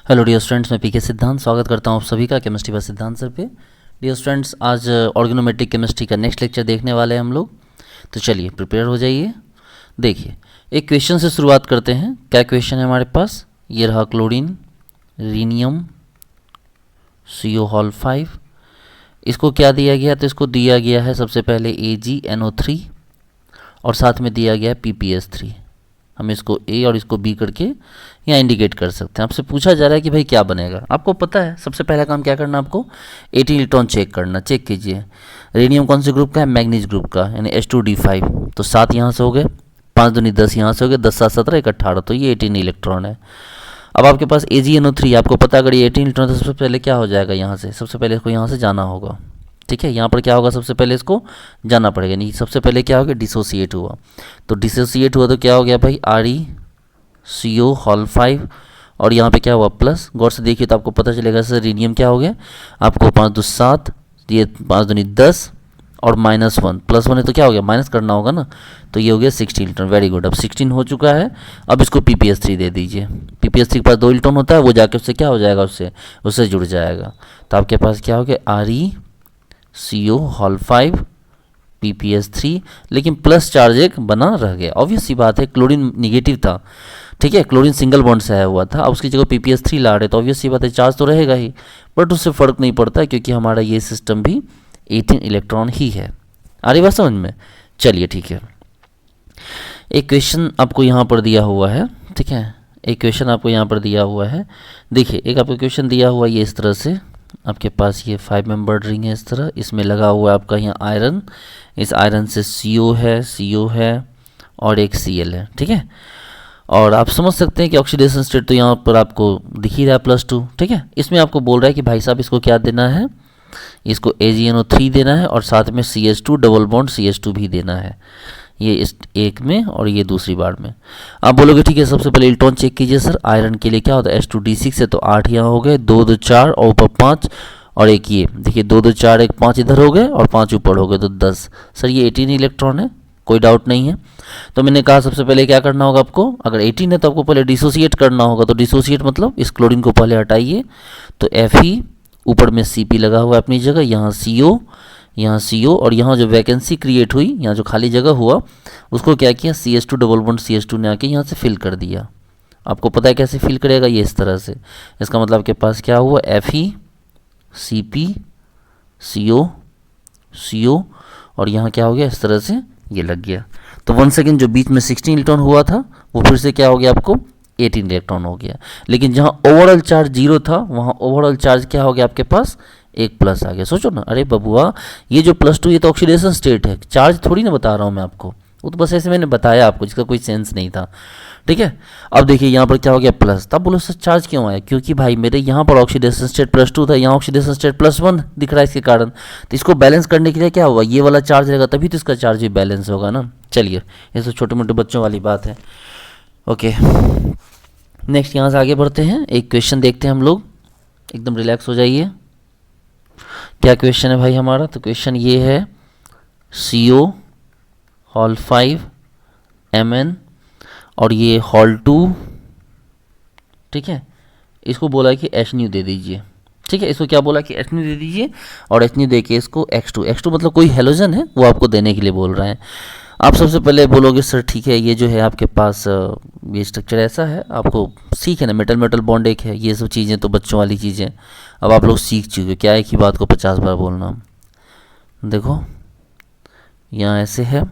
Hello dear students, मैं पीके सिद्धांत स्वागत करता हूं आप सभी का केमिस्ट्री पर सिद्धांत सर पे। डियर स्टूडेंट्स, आज ऑर्गेनोमेट्रिक केमिस्ट्री का नेक्स्ट लेक्चर देखने वाले हैं हम लोग। तो चलिए प्रिपेयर हो जाइए। देखिए, एक क्वेश्चन से शुरुआत करते हैं। क्या क्वेश्चन है हमारे पास? ये रहा क्लोरीन, रीनियम, CO हॉल 5। इसको क्या दिया गया? तो इसको दिया गया है सबसे पहले AgNO3 और साथ में दिया गया है PPS3। हम इसको A और इसको B करके यहाँ इंडिकेट कर सकते हैं। आपसे पूछा जा रहा है कि भाई क्या बनेगा। आपको पता है सबसे पहला काम क्या करना, आपको 18 इलेक्ट्रॉन चेक करना। चेक कीजिए, रेडियम कौन से ग्रुप का है? मैग्नीज ग्रुप का, यानी H2D5। तो 7 यहाँ से हो गए, 5 दूनी 10 यहाँ से हो गए, 10 7 17 1 18, तो ये 18 इलेक्ट्रॉन है। अब आपके पास AgNO3, आपको पता अगर ये 18 इलेक्ट्रॉन तो सबसे पहले क्या हो जाएगा, यहाँ से सबसे पहले इसको यहाँ से जाना होगा। ठीक है, यहाँ पर क्या होगा, सबसे पहले इसको जाना पड़ेगा। नहीं, सबसे पहले क्या हो गया, डिसोसिएट हुआ। तो डिसोसिएट हुआ तो क्या हो गया भाई, ReCO हॉल 5 और यहाँ पे क्या हुआ प्लस। गौर से देखिए तो आपको पता चलेगा सर रीनियम क्या हो गया, आपको 5 2 7, ये 5 दूनी 10 और -1 +1 है तो क्या हो गया, माइनस करना होगा ना। तो ये हो गया 16 इलेक्ट्रॉन। वेरी गुड, अब 16 हो चुका है। अब इसको PPS3 दे दीजिए। PPS3 के पास 2 इलेक्ट्रॉन होता है, वो जाके उससे क्या हो जाएगा, उससे जुड़ जाएगा। तो आपके पास क्या हो गया, ReCO हॉल 5 PPS3, लेकिन प्लस चार्ज एक बना रह गया। ऑब्वियस सी बात है, क्लोरीन निगेटिव था। ठीक है, क्लोरीन सिंगल बॉन्ड से आया हुआ था, अब उसकी जगह PPS3 ला रहे तो ऑब्वियस सी बात है चार्ज तो रहेगा ही, बट उससे फ़र्क नहीं पड़ता क्योंकि हमारा ये सिस्टम भी 18 इलेक्ट्रॉन ही है। आ रही बात समझ में? चलिए ठीक है, एक क्वेश्चन आपको यहाँ पर दिया हुआ है। ठीक है, एक क्वेश्चन आपको यहाँ पर दिया हुआ है। देखिए, एक आपको क्वेश्चन दिया हुआ है ये इस तरह से। आपके पास ये 5 मेंबर्ड रिंग है इस तरह, इसमें लगा हुआ है आपका यहाँ आयरन। इस आयरन से CO है और एक Cl है। ठीक है, और आप समझ सकते हैं कि ऑक्सीडेशन स्टेट तो यहाँ पर आपको दिख ही रहा है +2। ठीक है, इसमें आपको बोल रहा है कि भाई साहब इसको क्या देना है, इसको AgNO3 देना है और साथ में CH2 डबल बॉन्ड CH2 भी देना है, ये इस एक में और ये दूसरी बार में। आप बोलोगे ठीक है, सबसे पहले इलेक्ट्रॉन चेक कीजिए सर। आयरन के लिए क्या होता है, H2D6 है तो 8 यहाँ हो गए, 2 2 4 और ऊपर 5 और एक ये देखिए 2 2 4 1 5 इधर हो गए और 5 ऊपर हो गए तो 10। सर ये 18 इलेक्ट्रॉन है, कोई डाउट नहीं है। तो मैंने कहा सबसे पहले क्या करना होगा आपको, अगर 18 है तो आपको पहले डिसोसिएट करना होगा। तो डिसोसिएट मतलब इस क्लोरीन को पहले हटाइए, तो Fe ऊपर में Cp लगा हुआ है अपनी जगह, यहाँ CO, यहाँ CO और यहाँ जो वैकेंसी क्रिएट हुई, यहाँ जो खाली जगह हुआ उसको क्या किया, CH2 डबल बॉन्ड CH2 ने आके यहाँ से फिल कर दिया। आपको पता है कैसे फिल करेगा, ये इस तरह से। इसका मतलब आपके पास क्या हुआ, Fe Cp CO और यहाँ क्या हो गया, इस तरह से ये लग गया। तो 1 सेकेंड जो बीच में 16 इलेक्ट्रॉन हुआ था वो फिर से क्या हो गया, आपको 18 इलेक्ट्रॉन हो गया। लेकिन जहाँ ओवरऑल चार्ज 0 था वहाँ ओवरऑल चार्ज क्या हो गया आपके पास, एक प्लस आ गया। सोचो ना, अरे बबुआ ये जो +2 ये तो ऑक्सीडेशन स्टेट है, चार्ज थोड़ी ना बता रहा हूँ मैं आपको, वो तो बस ऐसे मैंने बताया आपको जिसका कोई सेंस नहीं था। ठीक है, अब देखिए यहाँ पर क्या हो गया प्लस। तब बोलो सर चार्ज क्यों आया, क्योंकि भाई मेरे यहाँ पर ऑक्सीडेशन स्टेट +2 था, यहाँ ऑक्सीडेशन स्टेट +1 दिख रहा है इसके कारण। तो इसको बैलेंस करने के लिए क्या होगा, ये वाला चार्ज रहेगा तभी तो इसका चार्ज भी बैलेंस होगा ना। चलिए, ये तो छोटे मोटे बच्चों वाली बात है। ओके, नेक्स्ट यहाँ से आगे बढ़ते हैं, एक क्वेश्चन देखते हैं हम लोग। एकदम रिलैक्स हो जाइए। क्या क्वेश्चन है भाई हमारा? तो क्वेश्चन ये है, CO हॉल 5 Mn और ये हॉल 2। ठीक है, इसको बोला है कि H दे दीजिए। ठीक है, इसको क्या बोला कि H दे दीजिए और H दे के इसको X2 मतलब कोई हेलोजन है वो आपको देने के लिए बोल रहे हैं। आप सबसे पहले बोलोगे सर ठीक है, ये जो है आपके पास ये स्ट्रक्चर ऐसा है, आपको सीख है ना, मेटल बॉन्ड एक है, ये सब चीज़ें तो बच्चों वाली चीज़ें अब आप लोग सीख चुके। क्या है कि बात को 50 बार बोलना। देखो यहाँ ऐसे है,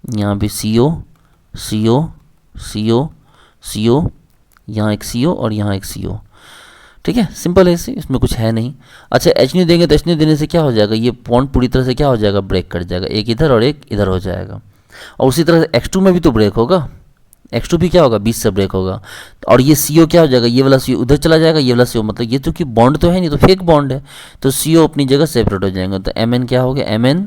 यहाँ भी CO यहाँ एक CO और यहाँ एक CO। ठीक है, सिंपल है, इसमें कुछ है नहीं। अच्छा H देंगे तो H देने से क्या हो जाएगा, ये बॉन्ड पूरी तरह से क्या हो जाएगा, ब्रेक कर जाएगा, एक इधर और एक इधर हो जाएगा। और उसी तरह से X2 में भी तो ब्रेक होगा, X2 भी क्या होगा, 20 से ब्रेक होगा। और ये CO क्या हो जाएगा, ये वाला CO उधर चला जाएगा, ये वाला CO मतलब ये तो कि बॉन्ड तो है नहीं, तो फेक बॉन्ड है, तो CO अपनी जगह सेपरेट हो जाएंगे। तो Mn क्या हो गया, Mn।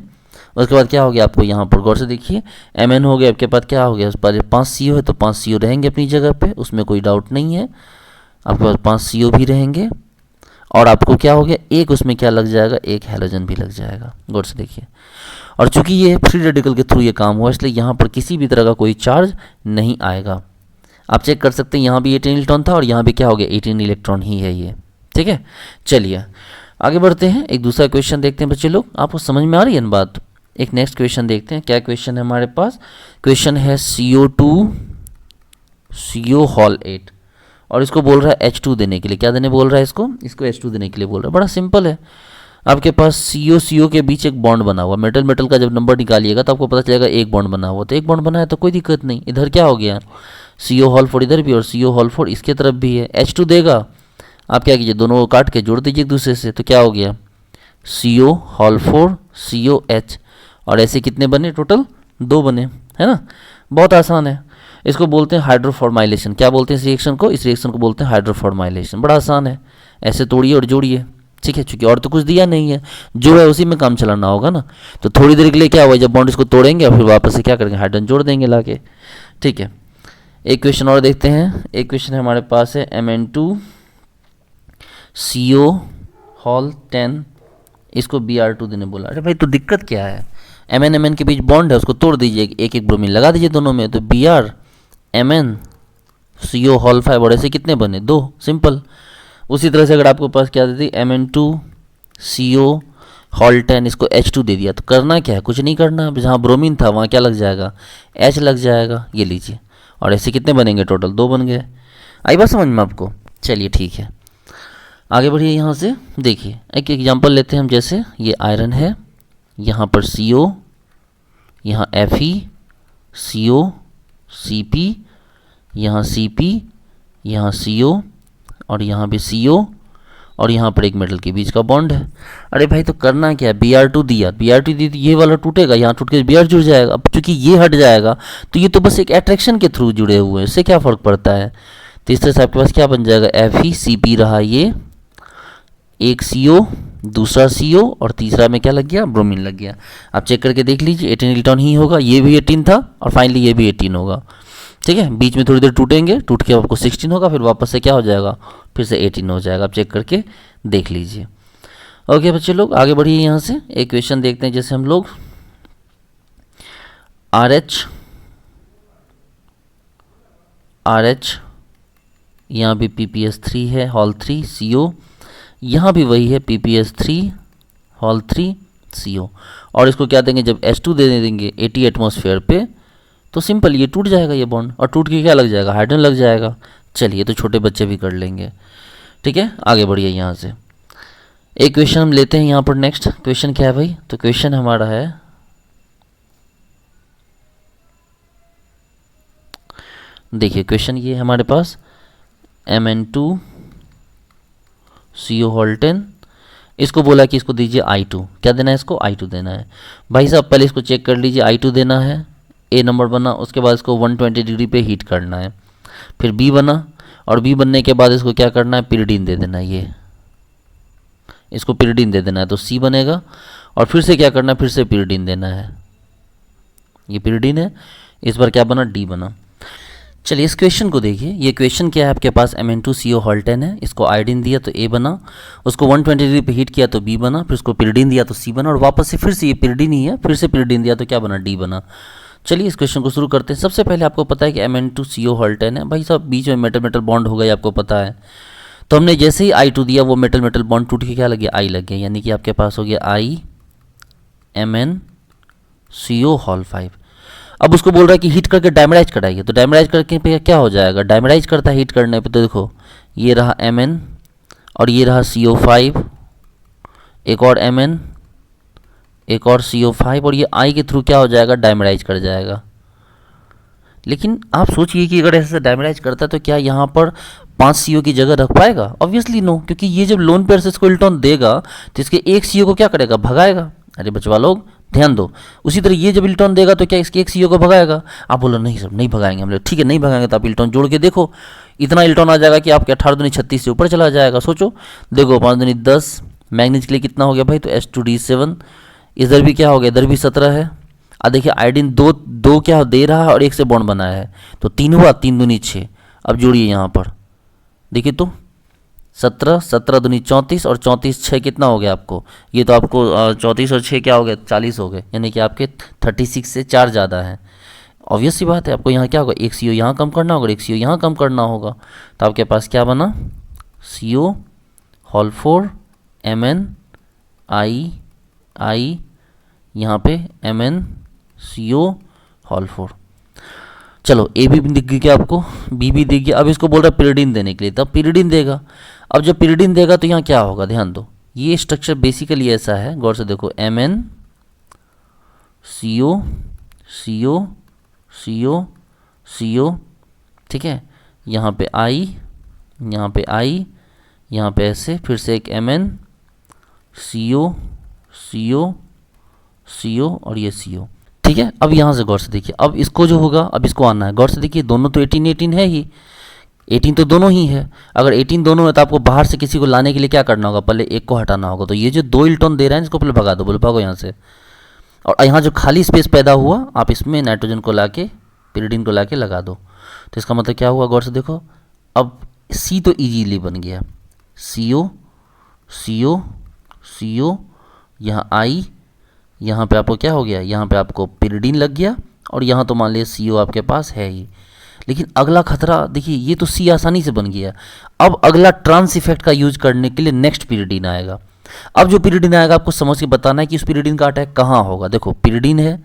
उसके बाद क्या हो गया आपको यहाँ पर गौर से देखिए, Mn हो गया आपके पास क्या हो गया, उस पर 5 CO है तो 5 CO रहेंगे अपनी जगह पे, उसमें कोई डाउट नहीं है। आपके पास 5 CO भी रहेंगे और आपको क्या हो गया, एक उसमें क्या लग जाएगा, एक हैलोजन भी लग जाएगा। गौर से देखिए, और चूंकि ये फ्री रेडिकल के थ्रू ये काम हुआ इसलिए यहाँ पर किसी भी तरह का कोई चार्ज नहीं आएगा। आप चेक कर सकते हैं, यहाँ भी 18 इलेक्ट्रॉन था और यहाँ भी क्या हो गया, 18 इलेक्ट्रॉन ही है ये। ठीक है, चलिए आगे बढ़ते हैं, एक दूसरा क्वेश्चन देखते हैं बच्चे लोग। आपको समझ में आ रही है ना बात? एक नेक्स्ट क्वेश्चन देखते हैं, क्या क्वेश्चन है हमारे पास। क्वेश्चन है CO2 CO हॉल 8 और इसको बोल रहा है H2 देने के लिए। क्या देने बोल रहा है इसको H2 देने के लिए बोल रहा है। बड़ा सिंपल है, आपके पास CO के बीच एक बॉन्ड बना हुआ, मेटल का जब नंबर निकालिएगा तो आपको पता चलेगा एक बॉन्ड बना हुआ, तो एक बॉन्ड बना है तो कोई दिक्कत नहीं। इधर क्या हो गया, CO हॉल 4 इधर भी और CO हॉल 4 इसके तरफ भी है। H2 देगा, आप क्या कीजिए, दोनों को काट के जोड़ दीजिए एक दूसरे से, तो क्या हो गया, CO हॉल 4 COH, और ऐसे कितने बने, टोटल 2 बने, है ना। बहुत आसान है, इसको बोलते हैं हाइड्रोफॉर्माइलेशन। क्या बोलते हैं इस रिएक्शन को, इस रिएक्शन को बोलते हैं हाइड्रोफॉर्माइलेशन। बड़ा आसान है, ऐसे तोड़िए और जोड़िए। ठीक है, चूंकि और तो कुछ दिया नहीं है, जो है उसी में काम चलाना होगा ना। तो थोड़ी देर के लिए क्या हुआ, जब बॉन्ड इसको तोड़ेंगे और फिर वापस से क्या करेंगे, हाइड्रोजन जोड़ देंगे लाके। ठीक है, एक क्वेश्चन और देखते हैं। एक क्वेश्चन है हमारे पास है Mn2 CO हॉल 10, इसको Br2 देने बोला। अरे भाई तो दिक्कत क्या है, Mn के बीच बॉन्ड है, उसको तोड़ दीजिए, एक एक ब्रोमीन लगा दीजिए दोनों में, तो Br Mn CO हॉल 5, और ऐसे कितने बने, 2, सिंपल। उसी तरह से अगर आपको पास क्या देती Mn2 CO हॉल 10, इसको H2 दे दिया, तो करना क्या है, कुछ नहीं करना। जहाँ ब्रोमीन था वहाँ क्या लग जाएगा, H लग जाएगा, ये लीजिए, और ऐसे कितने बनेंगे, टोटल 2 बन गए। आई बात समझ में आपको? चलिए ठीक है, आगे बढ़िए। यहाँ से देखिए एक एग्जांपल लेते हैं हम, जैसे ये आयरन है, यहाँ पर CO, यहाँ Fe, CO, Cp, यहाँ Cp, यहाँ CO, और यहाँ भी CO, और यहाँ पर एक मेटल के बीच का बॉन्ड है। अरे भाई तो करना क्या है, Br2 दिया, Br2 दी तो ये वाला टूटेगा, यहाँ टूट के Br जुड़ जाएगा। अब चूंकि ये हट जाएगा तो ये तो बस एक अट्रैक्शन के थ्रू जुड़े हुए हैं, इससे क्या फ़र्क पड़ता है। तो इस तरह से आपके पास क्या बन जाएगा, FeCp रहा ये, एक CO, दूसरा CO, और तीसरा में क्या लग गया, ब्रोमीन लग गया। आप चेक करके देख लीजिए, 18 इलेक्ट्रॉन ही होगा, ये भी 18 था और फाइनली ये भी 18 होगा। ठीक है, बीच में थोड़ी देर टूटेंगे, टूट के आपको 16 होगा, फिर वापस से क्या हो जाएगा, फिर से 18 हो जाएगा। आप चेक करके देख लीजिए। ओके बच्चे लोग, आगे बढ़िए। यहाँ से एक क्वेश्चन देखते हैं, जैसे हम लोग RH यहाँ भी PPS3 है हॉल 3 CO, यहाँ भी वही है PPS3 हॉल 3 CO, और इसको क्या देंगे, जब H2 दे देंगे 80 एटमॉस्फेयर पे, तो सिंपल ये टूट जाएगा ये बॉन्ड, और टूट के क्या लग जाएगा, हाइड्रोजन लग जाएगा। चलिए तो छोटे बच्चे भी कर लेंगे। ठीक है, आगे बढ़िए। यहाँ से एक क्वेश्चन हम लेते हैं, यहाँ पर नेक्स्ट क्वेश्चन क्या है भाई, तो क्वेश्चन हमारा है, देखिए क्वेश्चन ये है हमारे पास, Mn2 CO हॉल 10, इसको बोला कि इसको दीजिए I2। क्या देना है इसको, I2 देना है। भाई साहब पहले इसको चेक कर लीजिए, I2 देना है, A नंबर बना, उसके बाद इसको 120 डिग्री पे हीट करना है, फिर B बना, और B बनने के बाद इसको क्या करना है, पिरिडीन दे देना है, ये इसको पिरिडीन दे देना है, तो C बनेगा, और फिर से क्या करना है, फिर से पिरिडीन देना है, ये पिरिडीन है, इस बार क्या बना, D बना। चलिए इस क्वेश्चन को देखिए, ये क्वेश्चन क्या है, आपके पास Mn2 CO हॉल 10 है, इसको आयोडीन दिया तो A बना, उसको 120 डिग्री पे हीट किया तो B बना, फिर उसको पिरिडीन दिया तो C बना, और वापस से फिर से ये पिरिडीन ही है, फिर से पिरिडीन दिया तो क्या बना, D बना। चलिए इस क्वेश्चन को शुरू करते हैं। सबसे पहले आपको पता है कि Mn2 CO हॉल 10 है, भाई साहब बीच में मेटल बॉन्ड हो गया, आपको पता है। तो हमने जैसे ही I2 दिया, वो मेटल बॉन्ड टूट के क्या लग गया, I लग गया, यानी कि आपके पास हो गया I Mn CO हॉल 5। अब उसको बोल रहा है कि हीट करके डायमराइज कराइए, तो डायमराइज करके पे क्या हो जाएगा, डायमराइज करता है हीट करने पे, तो देखो ये रहा Mn और ये रहा CO5, एक और Mn, एक और CO5, और ये I के थ्रू क्या हो जाएगा, डायमराइज कर जाएगा। लेकिन आप सोचिए कि अगर ऐसे डायमराइज करता है तो क्या यहाँ पर 5 CO की जगह रख पाएगा, ऑब्वियसली नो, क्योंकि ये जब लोन पेयर से इसको इलेक्ट्रॉन देगा तो इसके एक CO को क्या करेगा, भगाएगा। अरे बचवा लोग ध्यान दो, उसी तरह ये जब इलेक्ट्रॉन देगा तो क्या इसके एक CO को भगाएगा। आप बोलो नहीं सर नहीं भगाएंगे हम लोग, ठीक है नहीं भगाएंगे, तो आप इलेक्ट्रॉन जोड़ के देखो, इतना इलेक्ट्रॉन आ जाएगा कि आपके 18 दूनी 36 से ऊपर चला जाएगा। सोचो देखो 5 दूनी 10, मैग्नीज के लिए कितना हो गया भाई, तो H2D7, इधर भी क्या हो गया, इधर भी 17 है। अब देखिए आयोडीन दो क्या दे रहा है और एक से बॉन्ड बनाया है, तो 3 हुआ, 3 दूनी 6। अब जोड़िए यहाँ पर देखिए तो 17, 17 दूनी 34, और 34 6 कितना हो गया आपको, ये तो आपको 34 और 6 क्या हो गया, 40 हो गए, यानी कि आपके 36 से 4 ज़्यादा है। ऑब्वियस सी बात है, आपको यहाँ क्या होगा, एक CO यहाँ कम करना होगा, एक CO यहाँ कम करना होगा, तो आपके पास क्या बना, CO होल 4 MnI यहाँ पे MnCO होल 4। चलो ए भी दिख गया आपको, बी भी दिख गया। अब इसको बोल रहा है पिरिडिन देने के लिए, तब पिरिडिन देगा। अब जब पिरिडिन देगा तो यहाँ क्या होगा, ध्यान दो, ये स्ट्रक्चर बेसिकली ऐसा है, गौर से देखो, MnCO CO CO CO, ठीक है, यहाँ पे I, यहाँ पे I, यहाँ पे ऐसे, फिर से एक MnCO CO CO और ये CO, ठीक है। अब यहाँ से गौर से देखिए, अब इसको जो होगा, अब इसको आना है, गौर से देखिए, दोनों तो 18 18 है ही, 18 तो दोनों ही है। अगर 18 दोनों है तो आपको बाहर से किसी को लाने के लिए क्या करना होगा, पहले एक को हटाना होगा। तो ये जो 2 इलेक्ट्रॉन दे रहे हैं इसको पहले भगा दो, बोलो भागो यहाँ से। और यहाँ जो खाली स्पेस पैदा हुआ, आप इसमें नाइट्रोजन को लाके, पिरिडिन को लाके लगा दो। तो इसका मतलब क्या हुआ, गौर से देखो, अब C तो इजीली बन गया, CO CO CO, यहाँ I, यहाँ पे आपको क्या हो गया, यहाँ पे आपको पिरिडिन लग गया, और यहाँ तो मान लिया CO आपके पास है ही। लेकिन अगला खतरा देखिए, ये तो C आसानी से बन गया। अब अगला ट्रांस इफेक्ट का यूज करने के लिए नेक्स्ट पिरिडिन आएगा। अब जो पिरिडिन आएगा आपको समझ के बताना है कि उस पिरिडिन का अटैक कहाँ होगा। देखो पिरिडिन है,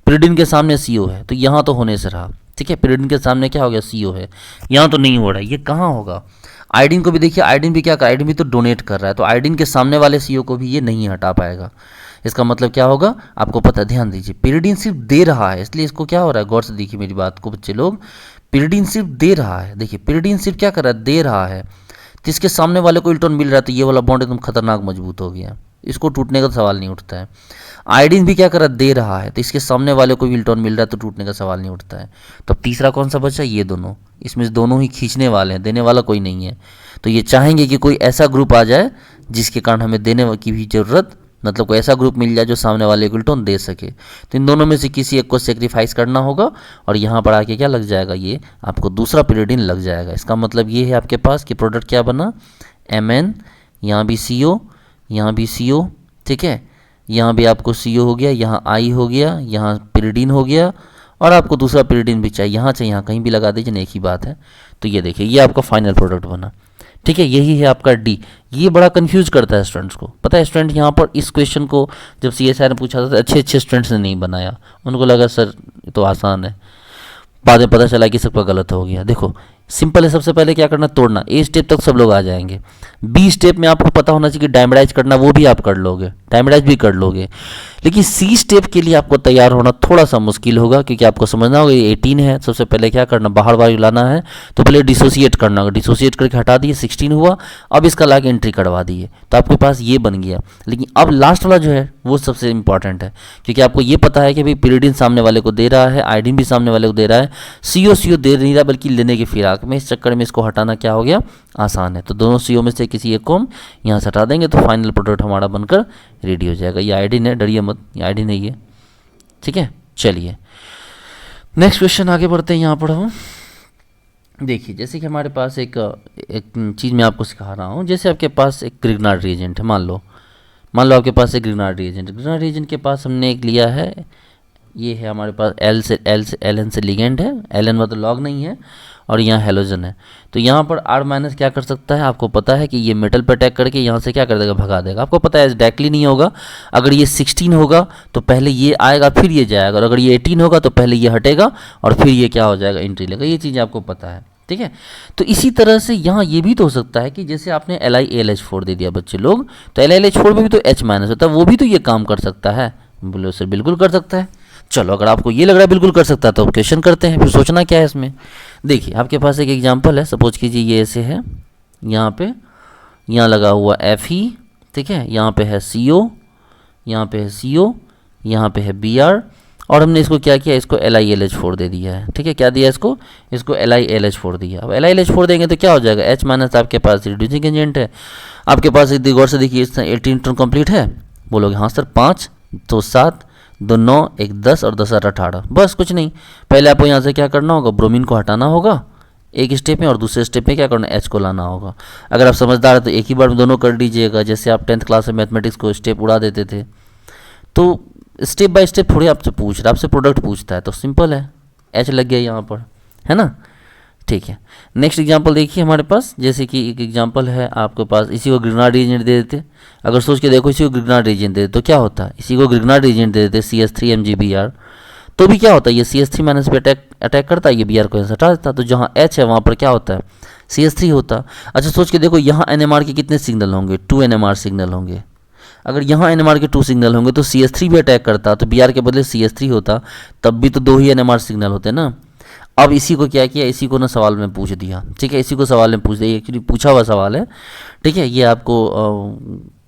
पिरिडिन के सामने CO है, तो यहाँ तो होने से रहा, ठीक है। पिरिडिन के सामने क्या हो गया, CO है, यहाँ तो नहीं हो रहा है, ये कहाँ होगा। आयोडीन को भी देखिए, आयोडीन भी क्या कर, आयोडीन भी तो डोनेट कर रहा है, तो आयोडीन के सामने वाले CO को भी ये नहीं हटा पाएगा। इसका मतलब क्या होगा, आपको पता, ध्यान दीजिए, पिरिडिन सिर्फ दे रहा है, इसलिए इसको क्या हो रहा है, गौर से देखिए मेरी बात को बच्चे लोग, पिरिडिन सिर्फ दे रहा है। देखिए पिरिडिन सिर्फ क्या कर रहा है, दे रहा है, तो इसके सामने वाले को इलेक्ट्रॉन मिल रहा है, तो ये वाला बॉन्ड एकदम खतरनाक मजबूत हो गया, इसको टूटने का सवाल नहीं उठता है। आयोडीन भी क्या कर रहा है, दे रहा है, तो इसके सामने वाले को भी इलेक्ट्रॉन मिल रहा है, तो टूटने का सवाल नहीं उठता है। तो अब तीसरा कौन सा बचा, ये दोनों, इसमें दोनों ही खींचने वाले हैं, देने वाला कोई नहीं है। तो ये चाहेंगे कि कोई ऐसा ग्रुप आ जाए जिसके कारण हमें देने की भी ज़रूरत, मतलब कोई ऐसा ग्रुप मिल जाए जो सामने वाले को इलेक्ट्रॉन दे सके। तो इन दोनों में से किसी एक को सेक्रीफाइस करना होगा, और यहाँ पर आके क्या लग जाएगा, ये आपको दूसरा पिरिडिन लग जाएगा। इसका मतलब ये है आपके पास कि प्रोडक्ट क्या बना, Mn, यहाँ भी CO, यहाँ भी CO, ठीक है, यहाँ भी आपको CO हो गया, यहाँ I हो गया, यहाँ पिरिडिन हो गया, और आपको दूसरा पिरिडिन भी चाहिए, यहाँ चाहिए, यहाँ कहीं भी लगा दीजिए, एक ही बात है। तो ये देखिए, ये आपका फाइनल प्रोडक्ट बना, ठीक है। यही है आपका D। ये बड़ा कंफ्यूज करता है स्टूडेंट्स को, पता है। स्टूडेंट यहाँ पर इस क्वेश्चन को जब CSIR ने पूछा था तो अच्छे अच्छे स्टूडेंट्स ने नहीं बनाया, उनको लगा सर ये तो आसान है, बाद में पता चला कि सबका गलत हो गया। देखो सिंपल है, सबसे पहले क्या करना, तोड़ना। A स्टेप तक सब लोग आ जाएंगे। B स्टेप में आपको पता होना चाहिए कि डायमेडाइज करना, वो भी आप कर लोगे, डायमेडाइज भी कर लोगे। लेकिन C स्टेप के लिए आपको तैयार होना थोड़ा सा मुश्किल होगा, क्योंकि आपको समझना होगा ये 18 है। सबसे पहले क्या करना, बाहर वायु लाना है, तो पहले डिसोसिएट करना होगा, डिसोसिएट करके हटा दिए, 16 हुआ। अब इसका लाके एंट्री करवा दिए, तो आपके पास ये बन गया। लेकिन अब लास्ट वाला जो है वो सबसे इंपॉर्टेंट है, क्योंकि आपको ये पता है कि भाई पिरिडिन सामने वाले को दे रहा है, आयोडीन भी सामने वाले को दे रहा है, CO दे नहीं रहा बल्कि लेने के फिराक में। इस चक्कर में इसको हटाना क्या हो गया, आसान है। तो दोनों CO में से किसी एक को हम यहाँ से हटा देंगे, तो फाइनल प्रोडक्ट हमारा बनकर रेडी हो जाएगा। ये आयोडीन है, डरिए मत, ये आयोडीन है ये, ठीक है। चलिए नेक्स्ट क्वेश्चन आगे बढ़ते हैं। यहाँ पर हम देखिए, जैसे कि हमारे पास एक चीज़ मैं आपको सिखा रहा हूँ। जैसे आपके पास एक ग्रिग्नार्ड रिएजेंट है, मान लो आपके पास एक ग्रिग्नार्ड रिएजेंट के पास हमने एक लिया है, ये है हमारे पास Ln से लिगेंड है, Ln मतलब लॉग नहीं है, और यहाँ हेलोजन है। तो यहाँ पर R- क्या कर सकता है, आपको पता है कि ये मेटल पर अटैक करके यहाँ से क्या कर देगा, भगा देगा। आपको पता है डायरेक्टली नहीं होगा, अगर ये 16 होगा तो पहले ये आएगा फिर ये जाएगा, और अगर ये 18 होगा तो पहले ये हटेगा और फिर ये क्या हो जाएगा, एंट्री लेगा। ये चीज़ आपको पता है, ठीक है। तो इसी तरह से यहाँ ये भी तो हो सकता है कि जैसे आपने LiAlH4 दे दिया बच्चे लोग, तो LiAlH4 में भी तो H- होता है, वो भी तो ये काम कर सकता है। बोलो सर बिल्कुल कर सकता है। चलो अगर आपको ये लग रहा है बिल्कुल कर सकता है तो क्वेश्चन करते हैं, फिर सोचना क्या है इसमें। देखिए आपके पास एक एग्जांपल है, सपोज कीजिए ये ऐसे है, यहाँ लगा हुआ Fe, ठीक है, यहाँ पे है CO, यहाँ पे है CO, यहाँ पे है Br, और हमने इसको क्या किया, इसको LiAlH4 दे दिया है, ठीक है। क्या दिया इसको LiAlH4 दिया। अब LiAlH4 देंगे तो क्या हो जाएगा, H- आपके पास रिड्यूसिंग एजेंट है, आपके पास गौर से देखिए 18 टर्न कंप्लीट है। बोलोगे हाँ सर, 5 तो 7 2 9 1 10 और 10 18, बस कुछ नहीं। पहले आपको यहाँ से क्या करना होगा, ब्रोमीन को हटाना होगा एक स्टेप में, और दूसरे स्टेप में क्या करना है, H को लाना होगा। अगर आप समझदार है तो एक ही बार में दोनों कर लीजिएगा, जैसे आप 10th क्लास में मैथमेटिक्स को स्टेप उड़ा देते थे। तो स्टेप बाय स्टेप थोड़ी आपसे पूछ रहा है, आपसे प्रोडक्ट पूछता है, तो सिंपल है, एच लग गया यहाँ पर, है ना। ठीक है, नेक्स्ट एग्जांपल देखिए हमारे पास, जैसे कि एक एग्जांपल है आपके पास, इसी को ग्रिग्नार्ड रीजेंट दे देते। अगर सोच के देखो इसी को ग्रिग्नार्ड रीजेंट दे देते तो क्या होता है, इसी को ग्रिग्नार्ड रीजेंट दे देते CH3 MgBr, तो भी क्या होता है, ये CH3 माइनस पे अटैक करता है, ये Br को हटा देता, तो जहाँ H है वहाँ पर क्या होता है, CH3 होता। अच्छा सोच के देखो यहाँ NMR के कितने सिग्नल होंगे, 2 NMR सिग्नल होंगे। अगर यहाँ NMR के 2 सिग्नल होंगे तो CH3 भी अटैक करता, तो Br के बदले CH3 होता, तब भी तो 2 ही NMR सिग्नल होते ना। अब इसी को क्या किया, इसी को ना सवाल में पूछ दिया, ठीक है, इसी को सवाल में पूछ दिया, एक्चुअली पूछा हुआ सवाल है, ठीक है। ये आपको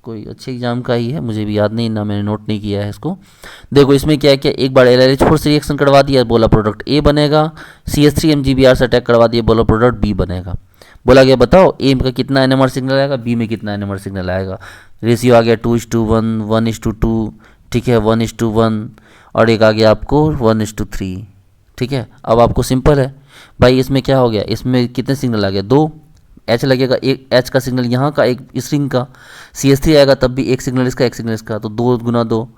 कोई अच्छे एग्जाम का ही है, मुझे भी याद नहीं ना, मैंने नोट नहीं किया है इसको। देखो इसमें क्या किया, एक बार LLH4 से रिएक्शन करवा दिया, बोला प्रोडक्ट A बनेगा, CH3 MgBr से अटैक करवा दिया, बोला प्रोडक्ट B बनेगा। बोला गया बताओ A का कितना NMR सिग्नल आएगा, B में कितना NMR सिग्नल आएगा। रेशियो आ गया 2:1, 1:2, ठीक है, 1:1, और एक आ गया आपको 1:3, ठीक है। अब आपको सिंपल है भाई, इसमें क्या हो गया, इसमें कितने सिग्नल आ गए, 2 H लगेगा, एक H का सिग्नल यहाँ का, एक इस रिंग का, CH3 आएगा तब भी एक सिग्नल इसका, एक सिग्नल इसका, तो 2 × 2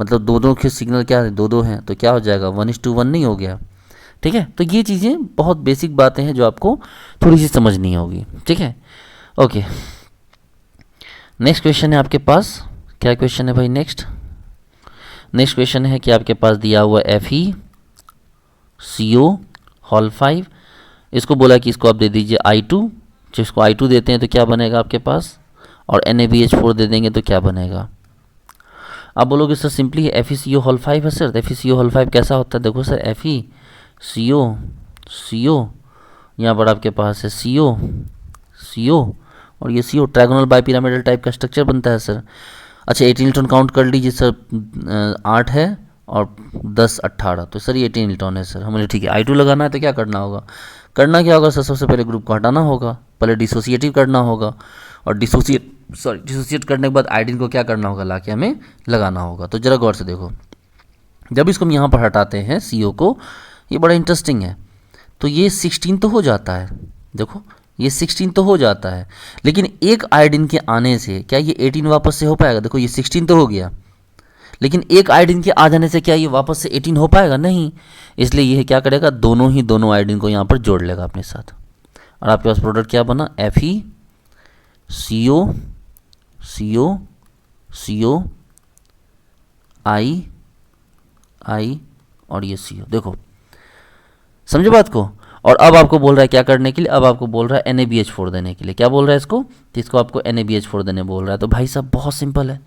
मतलब दो के सिग्नल क्या है, 2 हैं, तो क्या हो जाएगा 1:1 नहीं हो गया, ठीक है। तो ये चीज़ें बहुत बेसिक बातें हैं जो आपको थोड़ी सी समझनी होगी, ठीक है। ओके, नेक्स्ट क्वेश्चन है आपके पास, क्या क्वेश्चन है भाई, नेक्स्ट क्वेश्चन है कि आपके पास दिया हुआ FeCO होल 5, इसको बोला कि इसको आप दे दीजिए I2, जो इसको I2 देते हैं तो क्या बनेगा आपके पास, और NaBH4 दे देंगे तो क्या बनेगा। आप बोलोगे सर सिंपली है FeCO होल 5 है सर, तो FeCO होल 5 कैसा होता है, देखो सर FeCO यहाँ पर आपके पास है CO और ये CO ट्रायगोनल बाइपिरामिडल टाइप का स्ट्रक्चर बनता है सर। अच्छा 18 इलेक्ट्रॉन काउंट कर लीजिए सर, 8 है और 10 18, तो सर ये 18 इलेक्ट्रॉन है सर। हमें ठीक है I2 लगाना है तो क्या करना होगा, क्या होगा सर, सबसे पहले ग्रुप को हटाना होगा, पहले डिसोसिएटिव करना होगा, और डिसोसिएट करने के बाद आयोडीन को क्या करना होगा, लाके हमें लगाना होगा। तो जरा गौर से देखो, जब इसको हम यहाँ पर हटाते हैं CO को, ये बड़ा इंटरेस्टिंग है, तो ये 16 तो हो जाता है, देखो ये 16 तो हो जाता है, लेकिन एक आयोडीन के आने से क्या ये 18 वापस से हो पाएगा, देखो ये 16 तो हो गया, लेकिन एक आयोडीन के आ जाने से क्या ये वापस से 18 हो पाएगा, नहीं। इसलिए ये क्या करेगा, दोनों आयोडीन को यहाँ पर जोड़ लेगा अपने साथ, और आपके पास प्रोडक्ट क्या बना, FeCO I और ये CO, देखो समझे बात को। और अब आपको बोल रहा है क्या करने के लिए, अब आपको बोल रहा है NaBH4 देने के लिए, क्या बोल रहा है इसको, तो इसको आपको NaBH4 देने बोल रहा है। तो भाई साहब बहुत सिंपल है,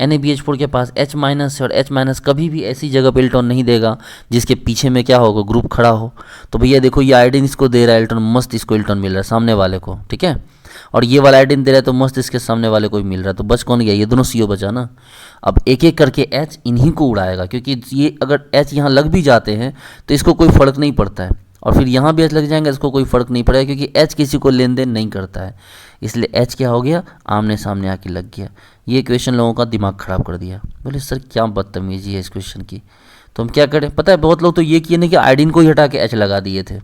NaBH4 के पास H- है, और H- कभी भी ऐसी जगह पे इलेक्ट्रॉन नहीं देगा जिसके पीछे में क्या होगा, ग्रुप खड़ा हो। तो भैया देखो ये आयोडीन इसको दे रहा है इलेक्ट्रॉन, मस्त इसको इलेक्ट्रॉन मिल रहा है सामने वाले को, ठीक है, और ये वाला आयोडीन दे रहा है तो मस्त इसके सामने वाले को भी मिल रहा है, तो बच कौन गया, ये दोनों CO बचा ना। अब एक एक करके H इन्हीं को उड़ाएगा, क्योंकि ये अगर H यहाँ लग भी जाते हैं तो इसको कोई फर्क नहीं पड़ता है, और फिर यहाँ भी H लग जाएंगे इसको कोई फर्क नहीं पड़ेगा, क्योंकि H किसी को लेन देन नहीं करता है, इसलिए H क्या हो गया, आमने सामने आके लग गया। ये क्वेश्चन लोगों का दिमाग ख़राब कर दिया, बोले सर क्या बदतमीजी है इस क्वेश्चन की। तो हम क्या करें, पता है बहुत लोग तो ये किए नहीं कि आयोडीन को ही हटा के H लगा दिए थे,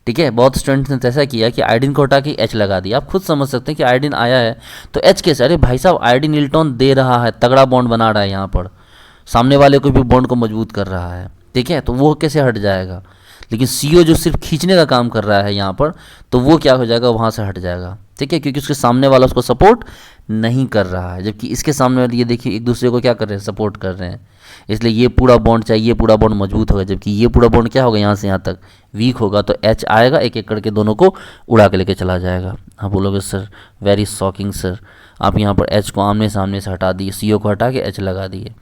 ठीक है, बहुत स्टूडेंट्स ने ऐसा किया कि आयोडीन को हटा के H लगा दिया। आप खुद समझ सकते हैं कि आयोडीन आया है तो H कैसे, अरे भाई साहब आयोडीन इलेक्ट्रॉन दे रहा है, तगड़ा बॉन्ड बना रहा है यहाँ पर, सामने वाले को भी बॉन्ड को मजबूत कर रहा है, ठीक है, तो वो कैसे हट जाएगा। लेकिन CO जो सिर्फ खींचने का काम कर रहा है यहाँ पर, तो वो क्या हो जाएगा, वहाँ से हट जाएगा, ठीक है, क्योंकि उसके सामने वाला उसको सपोर्ट नहीं कर रहा है, जबकि इसके सामने वाले ये देखिए एक दूसरे को क्या कर रहे हैं, सपोर्ट कर रहे हैं। इसलिए ये पूरा बॉन्ड चाहिए, ये पूरा बॉन्ड मजबूत होगा, जबकि ये पूरा बॉन्ड क्या होगा, यहाँ से यहाँ तक वीक होगा, तो H आएगा एक एक करके दोनों को उड़ा के लेके चला जाएगा। आप बोलोगे सर वेरी शॉकिंग सर, आप यहाँ पर H को आमने सामने से हटा दिए, CO को हटा के H लगा दिए।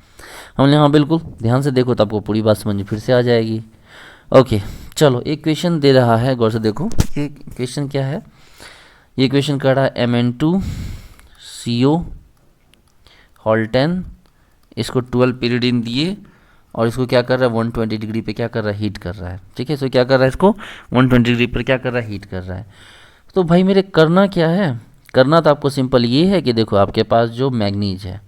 हमने हाँ बिल्कुल ध्यान से देखो तो आपको पूरी बात समझ फिर से आ जाएगी। ओके चलो, एक क्वेश्चन दे रहा है, गौर से देखो ये क्वेश्चन क्या है। ये क्वेश्चन कर रहा है Mn2CO होल 10, इसको 12 पीरियडिन दिए और इसको क्या कर रहा है 120 डिग्री पे क्या कर रहा है, हीट कर रहा है, ठीक है। सो क्या कर रहा है, इसको 120 डिग्री पर क्या कर रहा है, हीट कर रहा है। तो भाई मेरे करना क्या है, करना तो आपको सिंपल ये है कि देखो आपके पास जो मैग्नीज है,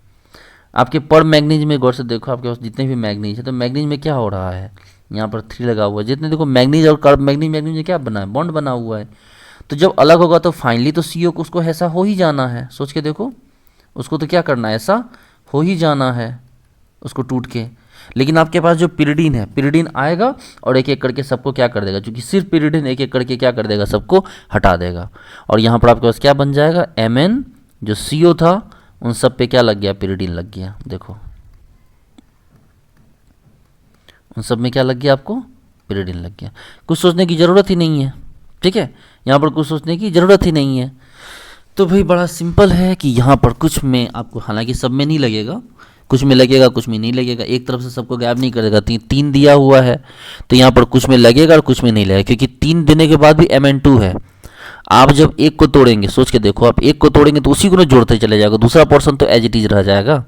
आपके पर मैग्नीज में गौर से देखो, आपके पास जितने भी मैग्नीज है, तो मैग्नीज में क्या हो रहा है, यहाँ पर 3 लगा हुआ है, जितने देखो मैग्नीज और कार्ब मैग्नीज में क्या बना है, बॉन्ड बना हुआ है। तो जब अलग होगा तो फाइनली तो CO को उसको ऐसा हो ही जाना है, सोच के देखो उसको तो क्या करना है, ऐसा हो ही जाना है उसको टूट के। लेकिन आपके पास जो पिरिडीन है, पिरिडीन आएगा और एक एक करके सबको क्या कर देगा, क्योंकि सिर्फ पिरिडीन एक एक करके क्या कर देगा, सबको हटा देगा। और यहाँ पर आपके पास क्या बन जाएगा, Mn जो CO था उन सब पे क्या लग गया, पिरिडीन लग गया। देखो उन सब में क्या लग गया, आपको पिरिडीन लग गया। कुछ सोचने की ज़रूरत ही नहीं है, ठीक है, यहाँ पर कुछ सोचने की ज़रूरत ही नहीं है। तो भाई बड़ा सिंपल है कि यहाँ पर कुछ में आपको, हालांकि सब में नहीं लगेगा, कुछ में लगेगा कुछ में नहीं लगेगा, एक तरफ से सबको गायब नहीं करेगा। तीन दिया हुआ है तो यहाँ पर कुछ में लगेगा और कुछ में नहीं लगेगा, क्योंकि 3 देने के बाद भी Mn2 है। आप जब एक को तोड़ेंगे, सोच के देखो, आप एक को तोड़ेंगे तो उसी को ना जोड़ते चले जाएगा, दूसरा पोर्शन तो एज इट इज रह जाएगा।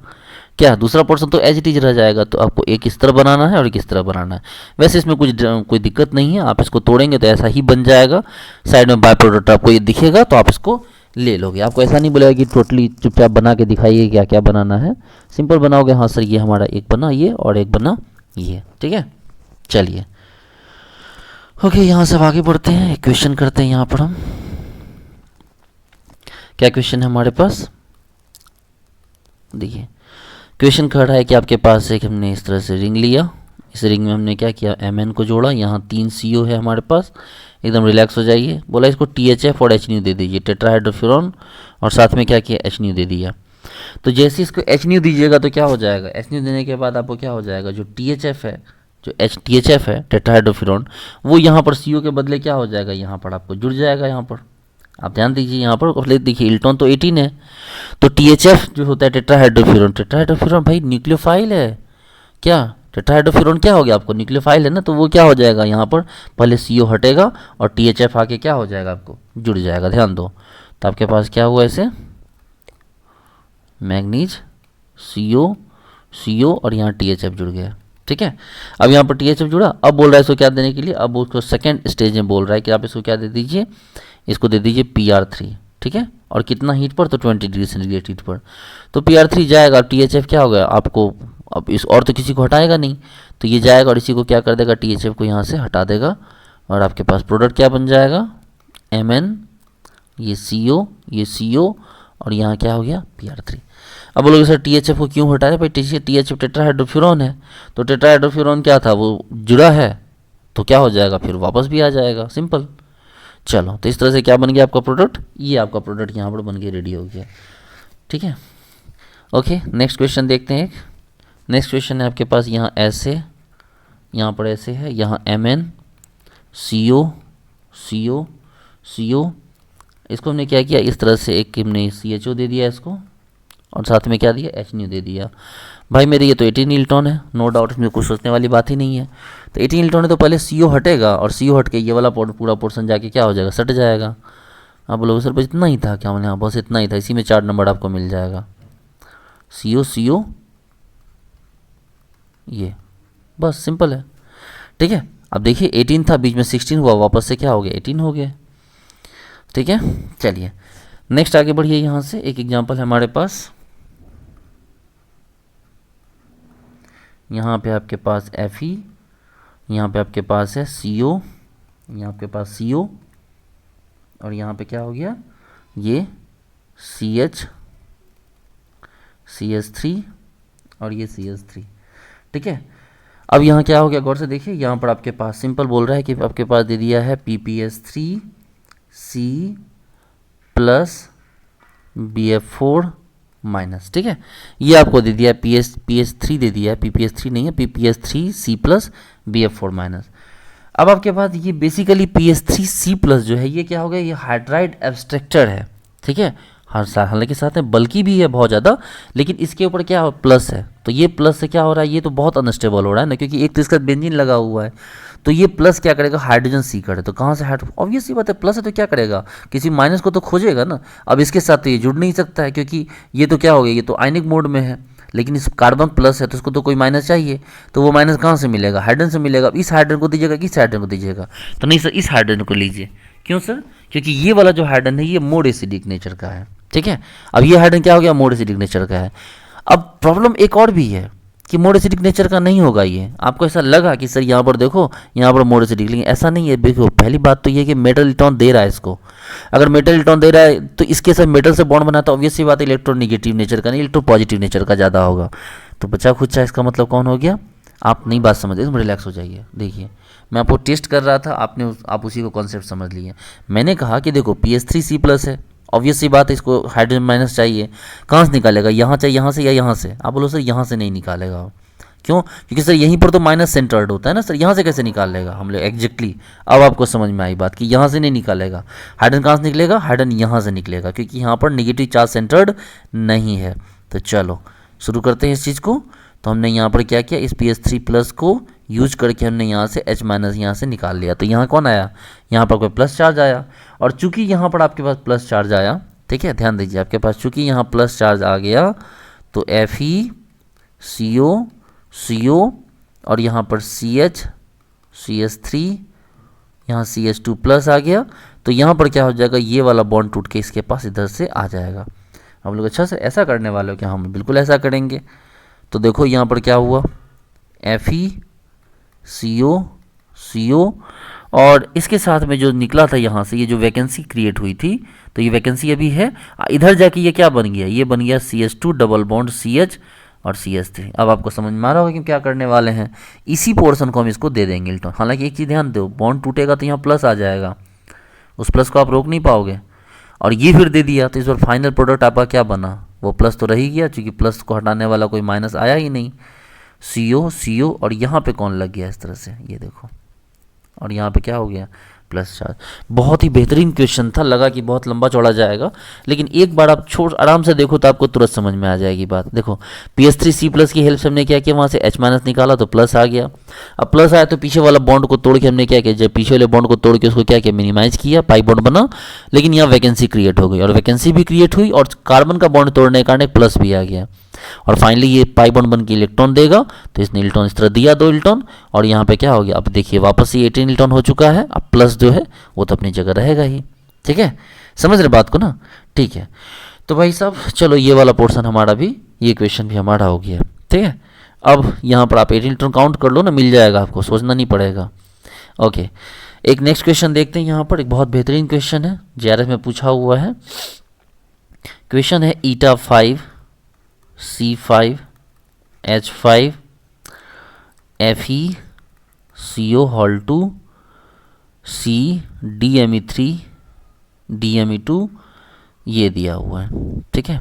क्या, दूसरा पोर्शन तो एज इट इज रह जाएगा। तो आपको एक इस तरह बनाना है और एक इस तरह बनाना है। वैसे इसमें कोई दिक्कत नहीं है, आप इसको तोड़ेंगे तो ऐसा ही बन जाएगा। साइड में बाय प्रोडक्ट आपको ये दिखेगा तो आप इसको ले लोगे। आपको ऐसा नहीं बोलेगा कि टोटली चुपचाप बना के दिखाइए क्या क्या बनाना है, सिंपल बनाओगे। हाँ सर ये हमारा एक बना ये और एक बना ये, ठीक है। चलिए ओके, यहाँ से आगे बढ़ते हैं, एक क्वेश्चन करते हैं। यहाँ पर हम क्या क्वेश्चन है हमारे पास, देखिए क्वेश्चन कह रहा है कि आपके पास एक, हमने इस तरह से रिंग लिया, इस रिंग में हमने क्या किया, Mn को जोड़ा, यहाँ 3 CO है हमारे पास, एकदम रिलैक्स हो जाइए। बोला इसको THF और HNU दे दीजिए, टेट्राहाइड्रोफ्यूरॉन, और साथ में क्या किया, HNU दे दिया। तो जैसे इसको HNU दीजिएगा तो क्या हो जाएगा, HNU देने के बाद आपको क्या हो जाएगा, जो THF है, जो THF है टेट्राहाइड्रोफ्यूरॉन, वो यहाँ पर CO के बदले क्या हो जाएगा, यहाँ पर आपको जुड़ जाएगा। यहाँ पर आप ध्यान दीजिए, यहाँ पर पहले देखिए इलेक्ट्रॉन तो 18 है, तो THF जो होता है टेट्राहाइड्रोफ्यूरॉन, टेट्राहाइड्रोफ्यूरॉन भाई न्यूक्लियोफाइल है। क्या, टेट्राहाइड्रोफ्यूरॉन क्या हो गया, आपको न्यूक्लियोफाइल है ना, तो वो क्या हो जाएगा, यहाँ पर पहले CO हटेगा और THF आके क्या हो जाएगा, आपको जुड़ जाएगा। ध्यान दो, तो आपके पास क्या हुआ, ऐसे मैग्नीज CO और यहाँ THF जुड़ गया, ठीक है। अब यहाँ पर THF जुड़ा, अब बोल रहा है इसको क्या देने के लिए, अब उसको सेकेंड स्टेज में बोल रहा है कि आप इसको क्या दे दीजिए, इसको दे दीजिए PR3, ठीक है। और कितना हीट पर, तो 20 डिग्री सेंटीग्रेड हीट पर। तो PR3 जाएगा, THF क्या हो गया आपको, अब इस और तो किसी को हटाएगा नहीं, तो ये जाएगा और इसी को क्या कर देगा, THF को यहाँ से हटा देगा, और आपके पास प्रोडक्ट क्या बन जाएगा, Mn, ये CO और यहाँ क्या हो गया, PR3। अब बोलोगे सर THF को क्यों हटाया, भाई THF टेट्राहाइड्रोफ्यूरॉन है, तो टेट्राहाइड्रोफ्यूरॉन क्या था, वो जुड़ा है, तो क्या हो जाएगा, फिर वापस भी आ जाएगा, सिंपल। चलो, तो इस तरह से क्या बन गया आपका प्रोडक्ट, ये आपका प्रोडक्ट यहाँ पर बन के रेडी हो गया, ठीक है। ओके, नेक्स्ट क्वेश्चन देखते हैं। नेक्स्ट क्वेश्चन है आपके पास, यहाँ ऐसे, यहाँ पर ऐसे है, यहाँ Mn CO, इसको हमने क्या किया, इस तरह से एक हमने CHO दे दिया इसको, और साथ में क्या दिया, HNU दे दिया। भाई मेरे ये तो 18 इलेक्ट्रॉन है, नो डाउट, इसमें कुछ सोचने वाली बात ही नहीं है। तो 18 इलेक्ट्रॉन है तो पहले CO हटेगा, और CO हट के ये वाला पूरा पोर्शन जाके क्या हो जाएगा, सट जाएगा। आप बोलोगे सर बस इतना ही था क्या, मैंने हाँ बस इतना ही था, इसी में 4 नंबर आपको मिल जाएगा, CO ये, बस सिंपल है, ठीक है। अब देखिए 18 था, बीच में 16 हुआ, वापस से क्या हो गया, 18 हो गया, ठीक है। चलिए नेक्स्ट आगे बढ़िए, यहाँ से एक एग्जांपल है हमारे पास। यहाँ पे आपके पास Fe, यहाँ पे आपके पास है CO, यहाँ आपके पास CO, और यहाँ पे क्या हो गया, ये CH3 और ये CH3, ठीक है। अब यहाँ क्या हो गया, गौर से देखिए, यहाँ पर आपके पास सिंपल बोल रहा है कि आपके पास दे दिया है PPS3C प्लस BF4 माइनस, ठीक है। ये आपको दे दिया है PS3 दे दिया है, PPS3 नहीं है, PPS3C प्लस BF4 माइनस। अब आपके पास ये बेसिकली PS3C प्लस जो है, ये क्या हो गया, ये हाइड्राइड एब्स्ट्रक्चर है, ठीक है। हालांकि साथ में बल्कि भी है बहुत ज़्यादा, लेकिन इसके ऊपर क्या प्लस है, तो ये प्लस से क्या हो रहा है, ये तो बहुत अनस्टेबल हो रहा है ना, क्योंकि एक तो इसका बेंजीन लगा हुआ है, तो ये प्लस क्या करेगा, हाइड्रोजन सीकर है, तो कहाँ से ऑब्वियस सी बात है, प्लस है तो क्या करेगा, किसी माइनस को तो खोजेगा ना। अब इसके साथ तो ये जुड़ नहीं सकता है, क्योंकि ये तो क्या हो गया, ये तो आयनिक मोड में है, लेकिन इस कार्बन प्लस है तो उसको तो कोई माइनस चाहिए, तो वो माइनस कहाँ से मिलेगा, हाइड्रोजन से मिलेगा। इस हाइड्रोजन को दीजिएगा कि इस हाइड्रोजन को दीजिएगा, तो नहीं सर इस हाइड्रोजन को लीजिए। क्यों सर, क्योंकि ये वाला जो हाइड्रोजन है ये मोड एसिडिक नेचर का है, ठीक है। अब ये हाइड्रोजन क्या हो गया, मोड एसिडिक नेचर का है। अब प्रॉब्लम एक और भी है कि मोड एसिडिक नेचर का नहीं होगा ये। आपको ऐसा लगा कि सर यहाँ पर देखो, यहाँ पर मोड एसिडिक, लेकिन ऐसा नहीं है। देखो पहली बात तो ये कि मेटल इलेक्ट्रॉन दे रहा है इसको, अगर मेटल इलेक्ट्रॉन दे रहा है तो इसके साथ मेटल से बॉन्ड बनाता, ऑब्वियस सी बात है इलेक्ट्रो निगेटिव नेचर का नहीं, इलेक्ट्रो पॉजिटिव नेचर का ज़्यादा होगा। तो बचा खुचा इसका मतलब कौन हो गया, आप नई बात समझ रहे, तुम रिलैक्स हो जाइए। देखिए मैं आपको टेस्ट कर रहा था, आप उसी को कॉन्सेप्ट समझ लिए। मैंने कहा कि देखो PS3C+ है, ऑब्वियस सी बात है, इसको हाइड्रोजन माइनस चाहिए, कहाँ से निकालेगा, यहाँ चाहिए, यहाँ से या यहाँ से। आप बोलो सर यहाँ से नहीं निकालेगा, क्यों? क्योंकि सर यहीं पर तो माइनस सेंटर्ड होता है ना सर, यहाँ से कैसे निकाल लेगा हम लोग एग्जैक्टली। अब आपको समझ में आई बात कि यहाँ से नहीं निकालेगा, हाइड्रोजन कहाँ से निकलेगा, हाइड्रोजन यहाँ से निकलेगा, क्योंकि यहाँ पर निगेटिव चार्ज सेंटर्ड नहीं है। तो चलो शुरू करते हैं इस चीज़ को। तो हमने यहाँ पर क्या किया, इस PS3+ को यूज करके हमने यहाँ से H- यहाँ से निकाल लिया। तो यहाँ कौन आया, यहाँ पर कोई प्लस चार्ज आया, और चूंकि यहाँ पर आपके पास प्लस चार्ज आया, ठीक है, ध्यान दीजिए, आपके पास चूंकि यहाँ प्लस चार्ज आ गया तो FeCO और यहाँ पर CH3, यहाँ CH2+ आ गया। तो यहाँ पर क्या हो जाएगा, ये वाला बॉन्ड टूट के इसके पास इधर से आ जाएगा। हम लोग अच्छा से ऐसा करने वाले हो क्या, हम बिल्कुल ऐसा करेंगे। तो देखो यहाँ पर क्या हुआ, FeCO और इसके साथ में जो निकला था यहाँ से, ये जो वैकेंसी क्रिएट हुई थी, तो ये वैकेंसी अभी है, इधर जाके ये क्या बन गया, ये बन गया CH2 डबल बॉन्ड CH और CH3। अब आपको समझ में आ रहा होगा कि क्या करने वाले हैं, इसी पोर्शन को हम इसको दे देंगे इलेक्ट्रॉन। हालांकि एक चीज़ ध्यान दो, बॉन्ड टूटेगा तो यहाँ प्लस आ जाएगा, उस प्लस को आप रोक नहीं पाओगे, और ये फिर दे दिया तो इस बार फाइनल प्रोडक्ट आपका क्या बना, वो प्लस तो रह ही गया, क्योंकि प्लस को हटाने वाला कोई माइनस आया ही नहीं। CO और यहाँ पे कौन लग गया इस तरह से, ये देखो, और यहाँ पे क्या हो गया, प्लस चार्ज। बहुत ही बेहतरीन क्वेश्चन था, लगा कि बहुत लंबा चौड़ा जाएगा, लेकिन एक बार आप आराम से देखो तो आपको तुरंत समझ में आ जाएगी बात। देखो PS3C+ की हेल्प से हमने क्या किया, वहाँ से H- निकाला तो प्लस आ गया। अब प्लस आया तो पीछे वाला बॉन्ड को तोड़ के हमने क्या किया, जब पीछे वाले बॉन्ड को तोड़ के उसको क्या किया, मिनिमाइज किया, पाई बॉन्ड बना, लेकिन यहाँ वैकेंसी क्रिएट हो गई, और वैकेंसी भी क्रिएट हुई और कार्बन का बॉन्ड तोड़ने के कारण एक प्लस भी आ गया, और फाइनली ये पाई बॉन्ड बन के इलेक्ट्रॉन देगा। तो इसने इलेक्ट्रॉन इस तरह दिया, 2 इलेक्ट्रॉन, और यहाँ पे क्या हो गया, अब देखिए वापस ये 18 इलेक्ट्रॉन हो चुका है। अब प्लस जो है वो तो अपनी जगह रहेगा ही, ठीक है, समझ रहे बात को ना, ठीक है। तो भाई साहब चलो ये वाला पोर्शन हमारा भी, ये क्वेश्चन भी हमारा हो गया, ठीक है। अब यहाँ पर आप 18 इलेक्ट्रॉन काउंट कर लो ना, मिल जाएगा आपको, सोचना नहीं पड़ेगा। ओके, एक नेक्स्ट क्वेश्चन देखते हैं। यहाँ पर एक बहुत बेहतरीन क्वेश्चन है, JRF में पूछा हुआ है। क्वेश्चन है eta5 C5 H5 FeCO2 C DMe3 DMe2 ये दिया हुआ है, ठीक है।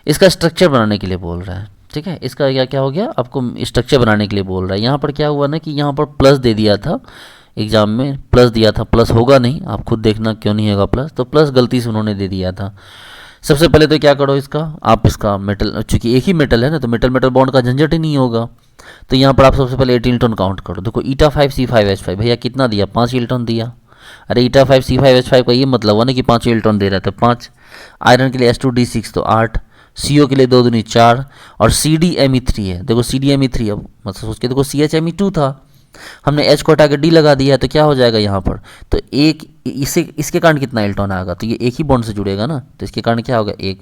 इसका स्ट्रक्चर बनाने के लिए बोल रहा है, ठीक है। इसका क्या हो गया, आपको स्ट्रक्चर बनाने के लिए बोल रहा है। यहाँ पर क्या हुआ ना कि यहाँ पर प्लस दे दिया था, एग्जाम में प्लस दिया था, प्लस होगा नहीं, आप खुद देखना क्यों नहीं होगा प्लस, तो प्लस गलती से उन्होंने दे दिया था। सबसे पहले तो क्या करो, इसका आप इसका मेटल, चूंकि एक ही मेटल है ना, तो मेटल मेटल बॉन्ड का झंझट ही नहीं होगा। तो यहाँ पर आप सबसे पहले 18 इलेक्ट्रॉन काउंट करो। देखो eta5 C5 H5 भैया कितना दिया, 5 इलेक्ट्रॉन दिया। अरे eta5 C5 H5 का ये मतलब हुआ ना कि 5 इलेक्ट्रॉन दे रहा था, 5। आयरन के लिए H2D6 तो 8, CO के लिए 2 दूनी 4, और CDMe3 है। देखो CDMe3, अब मतलब सोच के देखो CHMe2 था, हमने H को हटा के D लगा दिया, तो क्या हो जाएगा यहाँ पर, तो एक इसके कारण कितना इलेक्ट्रॉन आएगा, तो ये एक ही बॉन्ड से जुड़ेगा ना, तो इसके कारण क्या होगा, 1।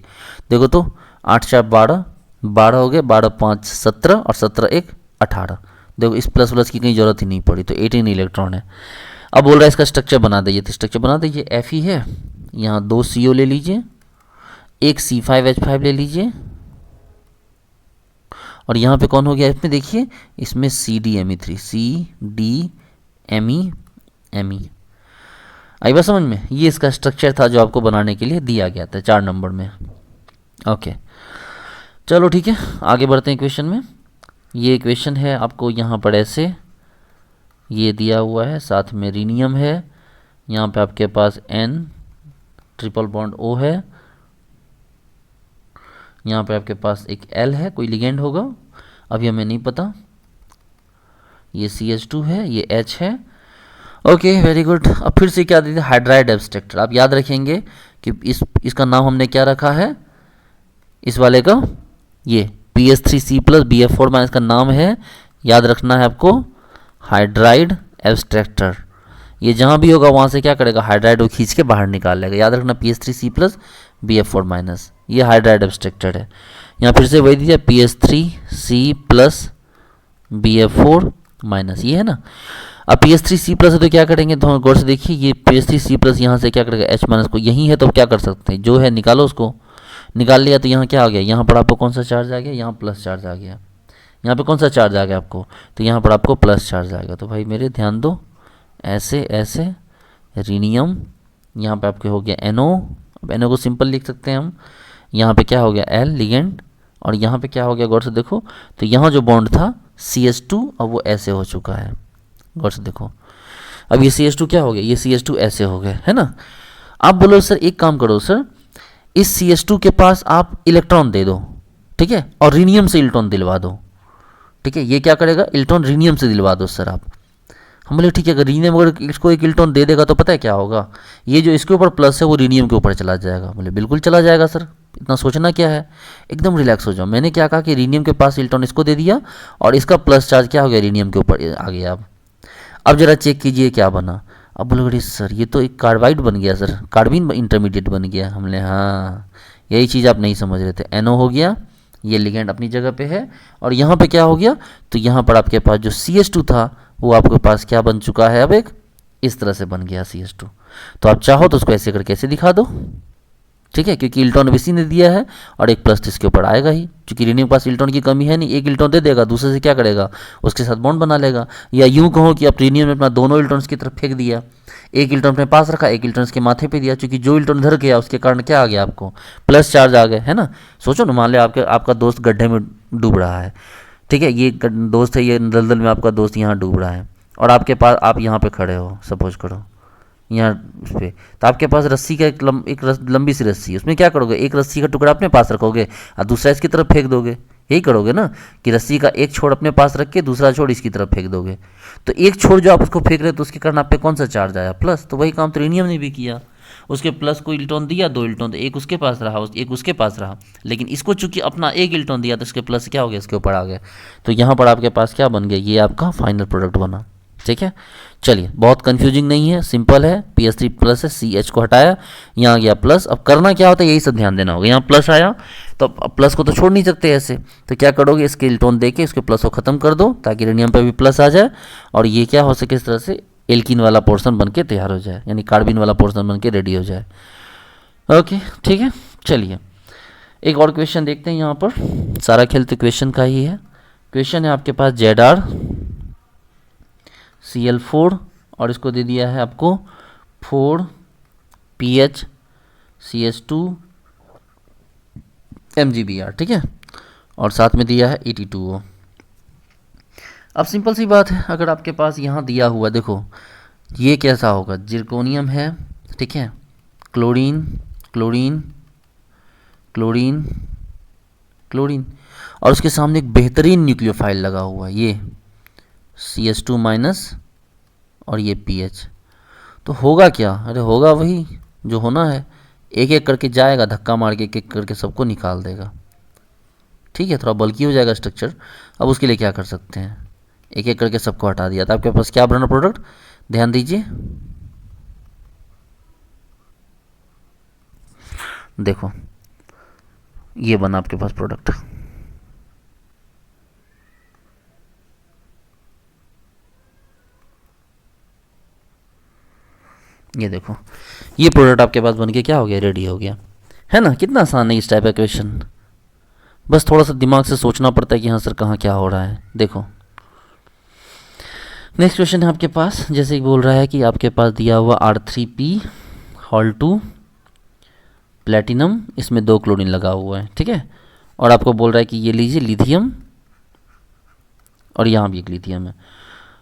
देखो तो 8 4 12, 12 हो गए, 12 5 17, और 17 1 18। देखो इस प्लस प्लस की कहीं जरूरत ही नहीं पड़ी, तो 18 इलेक्ट्रॉन है। अब बोल रहा है इसका स्ट्रक्चर बना दीजिए, तो स्ट्रक्चर बना दीजिए। Fe है, यहाँ 2 CO ले लीजिए, एक C5 H5 ले लीजिए, और यहाँ पे कौन हो गया, इसमें देखिए, इसमें CDMe3 CDMe आई बात समझ में। ये इसका स्ट्रक्चर था जो आपको बनाने के लिए दिया गया था 4 नंबर में। ओके चलो ठीक है, आगे बढ़ते हैं क्वेश्चन में। ये क्वेश्चन है आपको यहाँ पर ऐसे ये दिया हुआ है, साथ में रीनियम है, यहाँ पे आपके पास N ट्रिपल बॉन्ड O है, यहाँ पे आपके पास एक L है, कोई लिगेंड होगा, अभी हमें नहीं पता। ये CH2 है, ये H है। Okay very good. अब फिर से क्या दे दिया, हाइड्राइड एब्स्ट्रैक्टर। आप याद रखेंगे कि इसका नाम हमने क्या रखा है, इस वाले का, ये PS3C+ BF4- का नाम है, याद रखना है आपको, हाइड्राइड एब्स्ट्रैक्टर। ये जहाँ भी होगा वहाँ से क्या करेगा, हाइड्राइड को खींच के बाहर निकाल लेगा। याद रखना PS3C+ BF4-, ये हाइड्राइड एब्स्ट्रैक्टर है। यहाँ फिर से वही दिया PS3C+ BF4-, ये है ना। अब PS3C+ है तो क्या करेंगे, तो गौर से देखिए, ये PS3C+ यहाँ से क्या करेगा, H- को यही है तो क्या कर सकते हैं, जो है निकालो, उसको निकाल लिया तो यहाँ क्या आ गया, यहाँ पर आपको कौन सा चार्ज आ गया, यहाँ प्लस चार्ज आ गया। यहाँ पे कौन सा चार्ज आ गया आपको, तो यहाँ पर आपको प्लस चार्ज आएगा। तो भाई मेरे ध्यान दो, ऐसे ऐसे रीनियम, यहाँ पे आपके हो गया NO। अब NO को सिंपल लिख सकते हैं हम। यहाँ पे क्या हो गया L लिगेंड, और यहाँ पे क्या हो गया गौर से देखो, तो यहाँ जो बॉन्ड था CH2 अब वो ऐसे हो चुका है। गौर से देखो, अब ये CH2 क्या हो गया, ये CH2 ऐसे हो गए, है ना। आप बोलो सर एक काम करो सर, इस CH2 के पास आप इलेक्ट्रॉन दे दो, ठीक है, और रीनियम से इलेक्ट्रॉन दिलवा दो, ठीक है। ये क्या करेगा, इलेक्ट्रॉन रीनियम से दिलवा दो सर आप। हम बोले ठीक है, अगर रीनियम अगर इसको एक इलेक्ट्रॉन दे देगा तो पता है क्या होगा, ये जो इसके ऊपर प्लस है वो रीनियम के ऊपर चला जाएगा। बोले बिल्कुल चला जाएगा सर, इतना सोचना क्या है, एकदम रिलैक्स हो जाओ। मैंने क्या कहा कि रीनियम के पास इलेक्ट्रॉन इसको दे दिया और इसका प्लस चार्ज क्या हो गया, रीनियम के ऊपर आ गया। अब जरा चेक कीजिए क्या बना। अब बोलोगे सर ये तो एक कार्बाइड बन गया सर, कार्बिन इंटरमीडिएट बन गया। हमने हाँ, यही चीज़ आप नहीं समझ रहे थे। NO हो गया, ये लिगेंड अपनी जगह पे है, और यहाँ पे क्या हो गया, तो यहाँ पर आपके पास जो CH2 था वो आपके पास क्या बन चुका है, अब एक इस तरह से बन गया CH2। तो आप चाहो तो उसको ऐसे करके ऐसे दिखा दो, ठीक है, क्योंकि इलेक्ट्रॉन इसी ने दिया है और एक प्लस इसके ऊपर आएगा ही, क्योंकि रीनियम के पास इलेक्ट्रॉन की कमी है नहीं। एक इलेक्ट्रॉन दे देगा, दूसरे से क्या करेगा, उसके साथ बॉन्ड बना लेगा। या यूं कहो कि आप रीनियम ने अपना दोनों इलेक्ट्रॉन्स की तरफ फेंक दिया, एक इलेक्ट्रॉन अपने पास रखा, एक इलेक्ट्रॉन इसके माथे पे दिया, क्योंकि जो इलेक्ट्रॉन इधर गया उसके कारण क्या आ गया, आपको प्लस चार्ज आ गया, है ना। सोचो ना, मान लो आपका दोस्त गड्ढे में डूब रहा है, ठीक है, ये दोस्त है, ये दलदल में आपका दोस्त यहाँ डूब रहा है, और आपके पास आप यहाँ पे खड़े हो, सपोज करो यहाँ उस पर, तो आपके पास रस्सी का एक लंबी सी रस्सी है, उसमें क्या करोगे, एक रस्सी का टुकड़ा अपने पास रखोगे और दूसरा इसकी तरफ फेंक दोगे। यही करोगे ना, कि रस्सी का एक छोर अपने पास रख के दूसरा छोर इसकी तरफ फेंक दोगे। तो एक छोर जो आप उसको फेंक रहे हो तो उसके कारण आप पे कौन सा चार्ज आया, प्लस। तो वही काम तो रीनियम ने भी किया, उसके प्लस को इलेक्ट्रॉन दिया, दो इलेक्ट्रॉन, तो एक उसके पास रहा, एक उसके पास रहा, लेकिन इसको चूंकि अपना एक इलेक्ट्रॉन दिया तो इसके प्लस क्या हो गया, इसके ऊपर आ गया। तो यहाँ पर आपके पास क्या बन गया, ये आपका फाइनल प्रोडक्ट बना, ठीक है। चलिए, बहुत कंफ्यूजिंग नहीं है, सिंपल है। PS3 प्लस है, CH को हटाया, यहाँ गया प्लस। अब करना क्या होता है, यही सब ध्यान देना होगा। यहाँ प्लस आया तो अब प्लस को तो छोड़ नहीं सकते ऐसे, तो क्या करोगे, इसके इलेक्ट्रॉन देके इसके प्लस को ख़त्म कर दो ताकि रीनियम पे भी प्लस आ जाए, और ये क्या हो सके, इस तरह से एल्कीन वाला पोर्शन बन के तैयार हो जाए, यानी कार्बिन वाला पोर्शन बन के रेडी हो जाए। ओके, ठीक है। चलिए एक और क्वेश्चन देखते हैं। यहाँ पर सारा खेल तो क्वेश्चन का ही है। क्वेश्चन है आपके पास ZrCl4 और इसको दे दिया है आपको 4PHCH2 MgBr, ठीक है, और साथ में दिया है 82O। अब सिंपल सी बात है, अगर आपके पास यहाँ दिया हुआ, देखो ये कैसा होगा, जिरकोनियम है, ठीक है, क्लोरीन क्लोरीन क्लोरीन क्लोरीन, और उसके सामने एक बेहतरीन न्यूक्लियोफाइल लगा हुआ है, ये CH2 माइनस और ये PH। तो होगा क्या, अरे होगा वही जो होना है, एक एक करके जाएगा, धक्का मार के एक एक करके सबको निकाल देगा, ठीक है, थोड़ा बल्कि हो जाएगा स्ट्रक्चर। अब उसके लिए क्या कर सकते हैं, एक एक करके सबको हटा दिया, तो आपके पास क्या बना प्रोडक्ट, ध्यान दीजिए, देखो ये बना आपके पास प्रोडक्ट। ये देखो, ये प्रोडक्ट आपके पास बन के क्या हो गया, रेडी हो गया, है ना। कितना आसान है इस टाइप का क्वेश्चन, बस थोड़ा सा दिमाग से सोचना पड़ता है कि हाँ सर कहाँ क्या हो रहा है। देखो नेक्स्ट क्वेश्चन है आपके पास, जैसे कि बोल रहा है कि आपके पास दिया हुआ R3P हॉल 2 प्लेटिनम, इसमें 2 क्लोरीन लगा हुआ है, ठीक है, और आपको बोल रहा है कि ये लीजिए लिथियम, और यहाँ भी एक लिथियम है।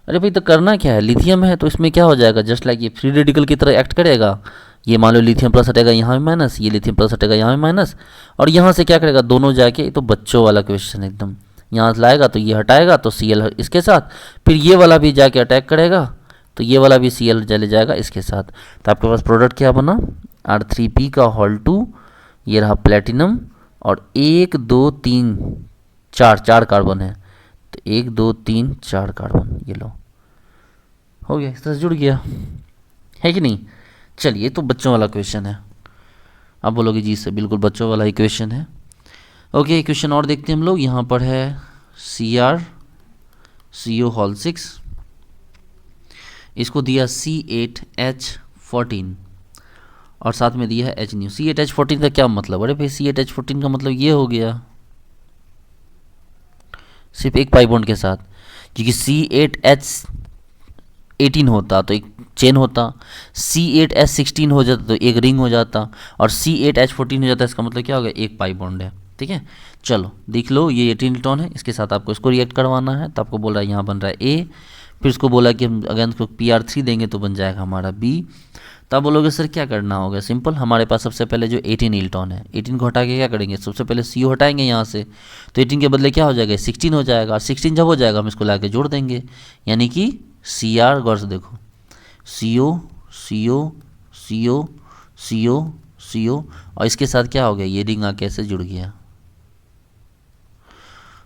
अरे भाई तो करना क्या है, लिथियम है तो इसमें क्या हो जाएगा, जस्ट लाइक ये फ्री रेडिकल की तरह एक्ट करेगा। ये मान लो लिथियम प्लस हटेगा, यहाँ में माइनस, ये लिथियम प्लस हटेगा, यहाँ में माइनस, और यहाँ से क्या करेगा, दोनों जाके, ये तो बच्चों वाला क्वेश्चन एकदम, यहाँ से लाएगा तो ये हटाएगा तो Cl इसके साथ, फिर ये वाला भी जाके अटैक करेगा तो ये वाला भी Cl चले जाएगा इसके साथ। तो आपके पास प्रोडक्ट क्या बना, R3P का हॉल 2, ये रहा प्लेटिनम, और 1 2 3 4 कार्बन है, तो 1 2 3 4 कार्बन, ये लो हो गया, इस तरह से जुड़ गया, है कि नहीं। चलिए तो बच्चों वाला क्वेश्चन है, आप बोलोगे जी से बिल्कुल बच्चों वाला ही क्वेश्चन है। ओके, क्वेश्चन और देखते हैं हम लोग। यहाँ पर है CrCO हॉल 6, इसको दिया C8H14 और साथ में दिया है H-, C8H14 का क्या मतलब, अरे भाई C8H14 का मतलब ये हो गया, सिर्फ एक पाई बॉन्ड के साथ, क्योंकि C8H18 होता तो एक चेन होता, C8H16 हो जाता तो एक रिंग हो जाता, और C8H14 हो जाता, इसका मतलब क्या हो गया, एक पाई बॉन्ड है। ठीक है, चलो देख लो, ये 18 इलेक्ट्रॉन है, इसके साथ आपको इसको रिएक्ट करवाना है, तो आपको बोल रहा है यहाँ बन रहा है A, फिर इसको बोला कि हम अगर इसको PR3 देंगे तो बन जाएगा हमारा B। तब बोलोगे सर क्या करना होगा, सिंपल, हमारे पास सबसे पहले जो 18 इलेक्ट्रॉन है, 18 को हटा के क्या करेंगे, सबसे पहले CO हटाएंगे यहाँ से, तो 18 के बदले क्या हो जाएगा, 16 हो जाएगा, और 16 जब हो जाएगा हम इसको ला के जोड़ देंगे, यानी कि Cr, गौर से देखो, CO CO CO CO CO, और इसके साथ क्या हो गया, ये रिंग आके ऐसे जुड़ गया।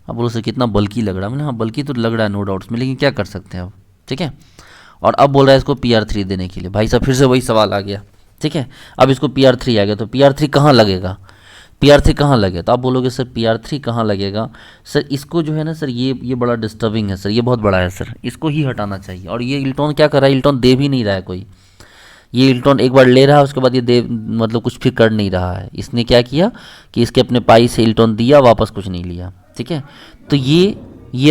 अब बोलो सर कितना बल्कि लग रहा है, मैंने हाँ बल्कि तो लग रहा है नो डाउट्स में, लेकिन क्या कर सकते हैं अब। ठीक है, और अब बोल रहा है इसको PR3 देने के लिए, भाई साहब फिर से वही सवाल आ गया। ठीक है, अब इसको PR3 आ गया, तो PR3 कहाँ लगेगा, PR3 कहाँ लगेगा, तो आप बोलोगे सर PR3 कहाँ लगेगा, सर इसको जो है ना सर, ये बड़ा डिस्टर्बिंग है सर, ये बहुत बड़ा है सर, इसको ही हटाना चाहिए। और ये इलेक्ट्रॉन क्या कर रहा है, इलेक्ट्रॉन दे भी नहीं रहा है कोई, ये इलेक्ट्रॉन एक बार ले रहा है, उसके बाद ये दे मतलब कुछ फिर कर नहीं रहा है। इसने क्या किया कि इसके अपने पाई से इलेक्ट्रॉन दिया, वापस कुछ नहीं लिया। ठीक है, तो ये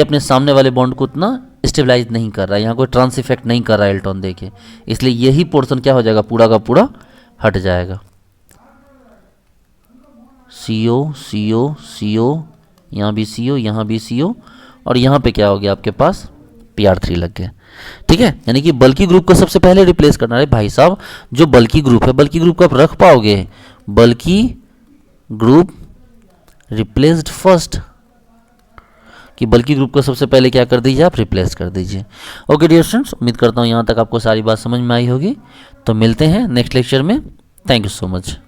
अपने सामने वाले बॉन्ड को उतना स्टेबलाइज नहीं कर रहा है, यहाँ कोई ट्रांस इफेक्ट नहीं कर रहा है इलेक्ट्रॉन दे के, इसलिए यही पोर्शन क्या हो जाएगा, पूरा का पूरा हट जाएगा। CO CO CO, यहाँ भी CO, यहाँ भी CO, और यहाँ पे क्या हो गया आपके पास PR3 लग गया। ठीक है, यानी कि बल्कि ग्रुप को सबसे पहले रिप्लेस करना है। भाई साहब जो बल्कि ग्रुप है, बल्कि ग्रुप को आप रख पाओगे, बल्कि ग्रुप रिप्लेस्ड फर्स्ट, कि बल्कि ग्रुप को सबसे पहले क्या कर दीजिए, आप रिप्लेस कर दीजिए। ओके डियर स्टूडेंट्स, उम्मीद करता हूँ यहाँ तक आपको सारी बात समझ में आई होगी, तो मिलते हैं नेक्स्ट लेक्चर में। Thank you so much.